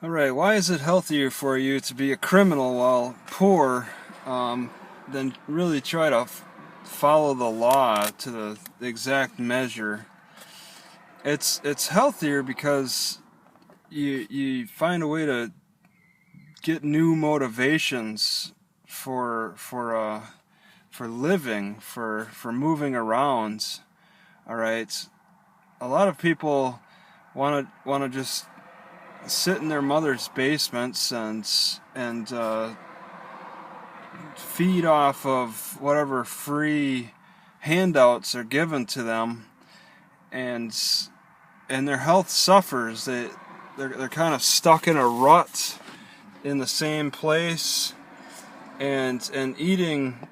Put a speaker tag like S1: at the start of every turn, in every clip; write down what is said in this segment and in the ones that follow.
S1: Alright, why is it healthier for you to be a criminal while poor than really try to follow the law to the exact measure? It's healthier because you find a way to get new motivations for living, for moving around. Alright, a lot of people want to just sit in their mother's basements and feed off of whatever free handouts are given to them, and their health suffers. They're kind of stuck in a rut in the same place and eating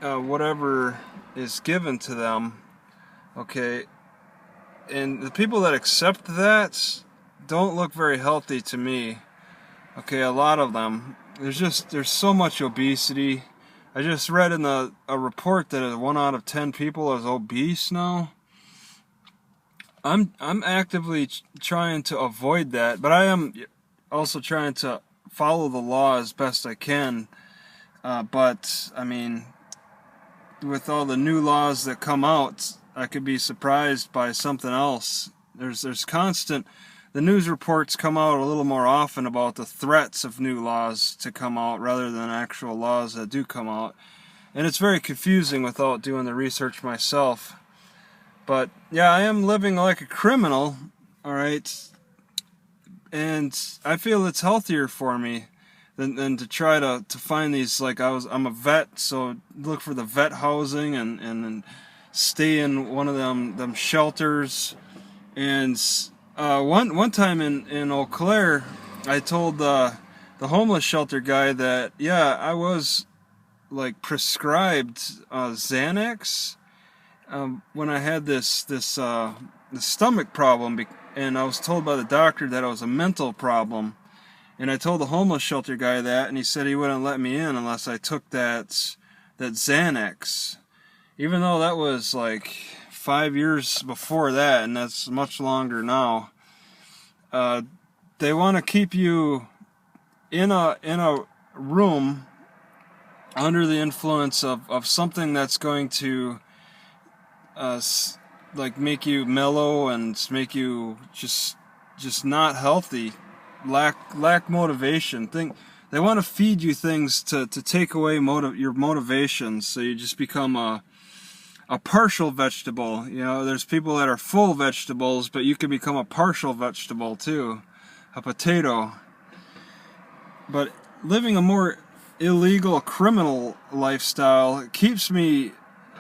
S1: whatever is given to them. Okay, and the people that accept that don't look very healthy to me. Okay, a lot of them. There's so much obesity. I just read in a report that 1 out of 10 people is obese now. I'm actively trying to avoid that, but I am also trying to follow the law as best I can. But I mean, with all the new laws that come out, I could be surprised by something else. There's constant. The news reports come out a little more often about the threats of new laws to come out rather than actual laws that do come out. And it's very confusing without doing the research myself. But yeah, I am living like a criminal, alright? And I feel it's healthier for me than to try to find these, like I'm a vet, so look for the vet housing and stay in one of them shelters. And one time in Eau Claire, I told the homeless shelter guy that I was like prescribed Xanax when I had this stomach problem, and I was told by the doctor that it was a mental problem. And I told the homeless shelter guy that, and he said he wouldn't let me in unless I took that Xanax, even though that was like 5 years before that, and that's much longer now. They want to keep you in a room under the influence of something that's going to like make you mellow and make you just not healthy, lack motivation. They want to feed you things to take away your motivations, so you just become a partial vegetable. You know, there's people that are full vegetables, but you can become a partial vegetable too, a potato. But living a more illegal, criminal lifestyle keeps me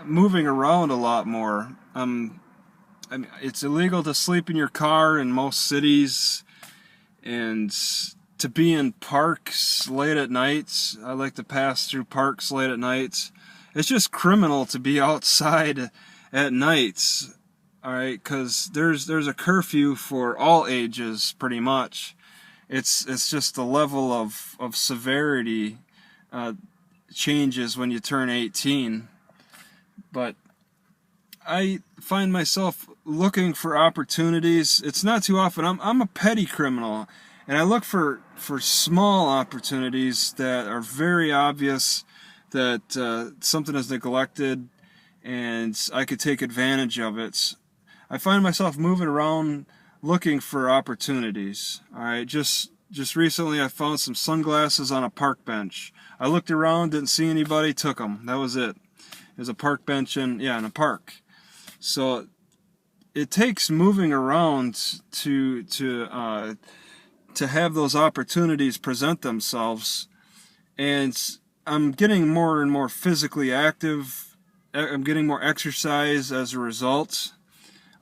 S1: moving around a lot more. I mean, it's illegal to sleep in your car in most cities, and to be in parks late at night. I like to pass through parks late at night. It's just criminal to be outside at nights, alright, because there's a curfew for all ages, pretty much. It's just the level of severity changes when you turn 18. But I find myself looking for opportunities. It's not too often. I'm a petty criminal, and I look for small opportunities that are very obvious that something is neglected and I could take advantage of it. I find myself moving around looking for opportunities. Alright, just recently I found some sunglasses on a park bench. I looked around, didn't see anybody, took them. That was it. There's a park bench in a park. So it takes moving around to have those opportunities present themselves. And I'm getting more and more physically active. I'm getting more exercise as a result.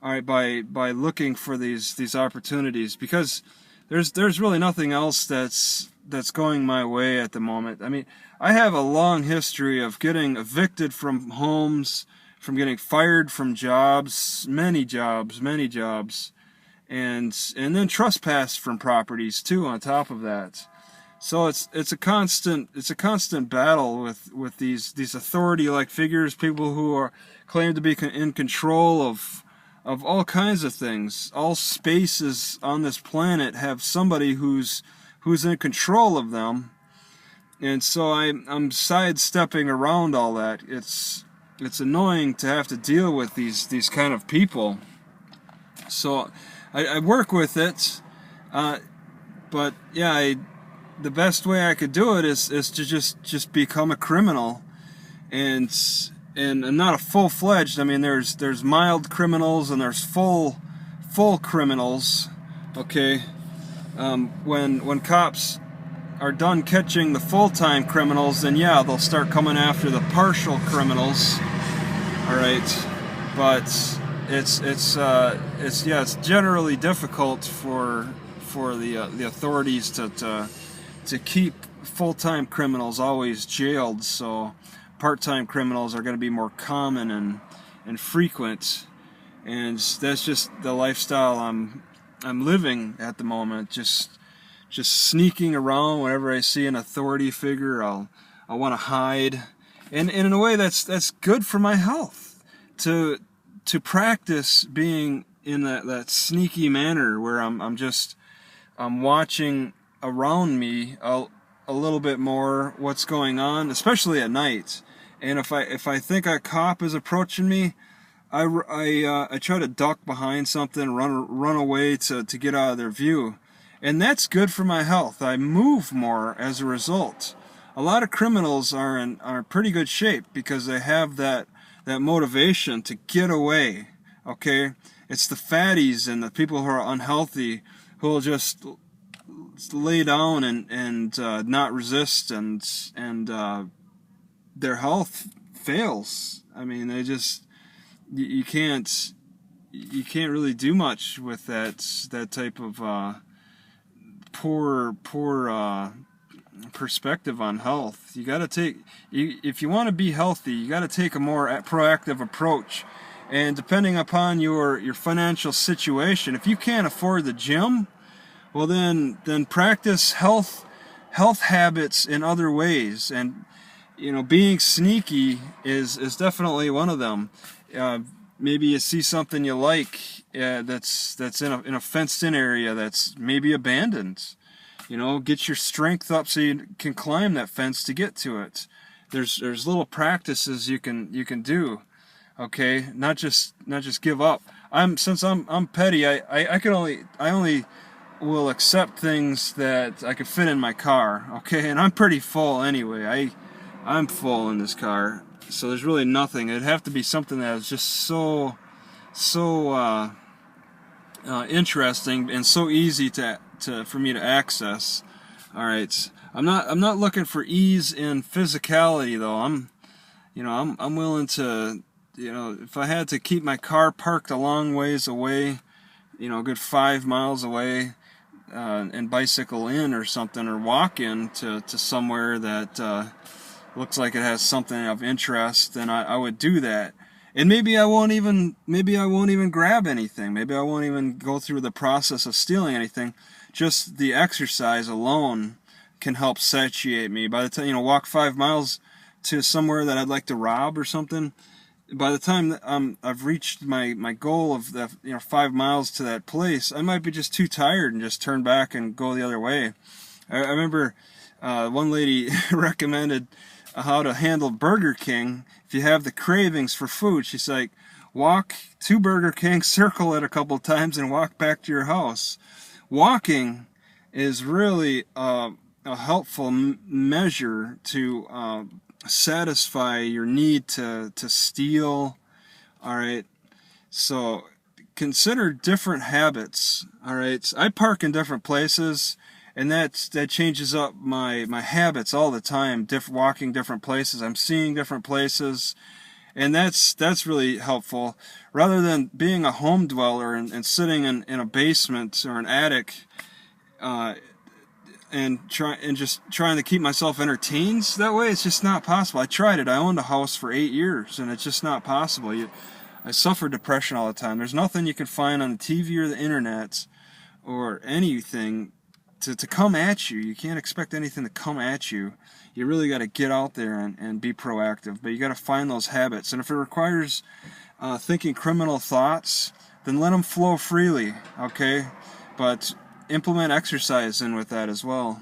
S1: Alright, by looking for these opportunities, because there's really nothing else that's going my way at the moment. I mean, I have a long history of getting evicted from homes, from getting fired from jobs, many jobs, and then trespassed from properties too on top of that. So it's a constant battle with these authority-like figures, people who claim to be in control of of all kinds of things. All spaces on this planet have somebody who's in control of them, and so I'm sidestepping around all that. It's annoying to have to deal with these kind of people. So I work with it, but yeah, the best way I could do it is to just become a criminal, and not a full-fledged. I mean, there's mild criminals and there's full criminals. Okay, when cops are done catching the full-time criminals, then yeah, they'll start coming after the partial criminals. All right, but it's generally difficult for the authorities to keep full-time criminals always jailed. So part-time criminals are going to be more common and frequent, and that's just the lifestyle I'm living at the moment. Just sneaking around. Whenever I see an authority figure, I want to hide, and in a way that's good for my health to practice being in that sneaky manner where I'm watching around me a little bit more what's going on, especially at night. And if I think a cop is approaching me, I try to duck behind something, run away to get out of their view. And that's good for my health. I move more as a result. A lot of criminals are in pretty good shape because they have that motivation to get away. Okay? It's the fatties and the people who are unhealthy who will just lay down and not resist, and their health fails. I mean, you can't really do much with that type of poor perspective on health. You got to if you want to be healthy, you got to take a more proactive approach. And depending upon your financial situation, if you can't afford the gym, well then practice health habits in other ways. And being sneaky is definitely one of them. Maybe you see something you like that's in a fenced-in area that's maybe abandoned. Get your strength up so you can climb that fence to get to it. There's little practices you can do. Okay, not just give up. Since I'm petty, I only will accept things that I can fit in my car. Okay, and I'm pretty full anyway. I'm full in this car, so there's really nothing. It'd have to be something that is just so interesting and so easy for me to access. All right, I'm not looking for ease in physicality though. I'm willing to, if I had to keep my car parked a long ways away, a good 5 miles away, and bicycle in or something, or walk in to somewhere that looks like it has something of interest, then I would do that. And maybe I won't even grab anything. Maybe I won't even go through the process of stealing anything. Just the exercise alone can help satiate me. By the time, walk 5 miles to somewhere that I'd like to rob or something, by the time I've reached my goal of 5 miles to that place, I might be just too tired and just turn back and go the other way. I remember one lady recommended how to handle Burger King if you have the cravings for food. She's like, walk to Burger King, circle it a couple times, and walk back to your house. Walking is really a helpful measure to satisfy your need to steal. All right, so consider different habits. All right, I park in different places, and that changes up my habits all the time. Walking different places, I'm seeing different places, and that's really helpful. Rather than being a home dweller and sitting in a basement or an attic, and just trying to keep myself entertained that way, it's just not possible. I tried it. I owned a house for 8 years, and it's just not possible. I suffer depression all the time. There's nothing you can find on the TV or the internet or anything to come at you. You can't expect anything to come at you. You really got to get out there and be proactive. But you got to find those habits. And if it requires thinking criminal thoughts, then let them flow freely, okay? But implement exercise in with that as well.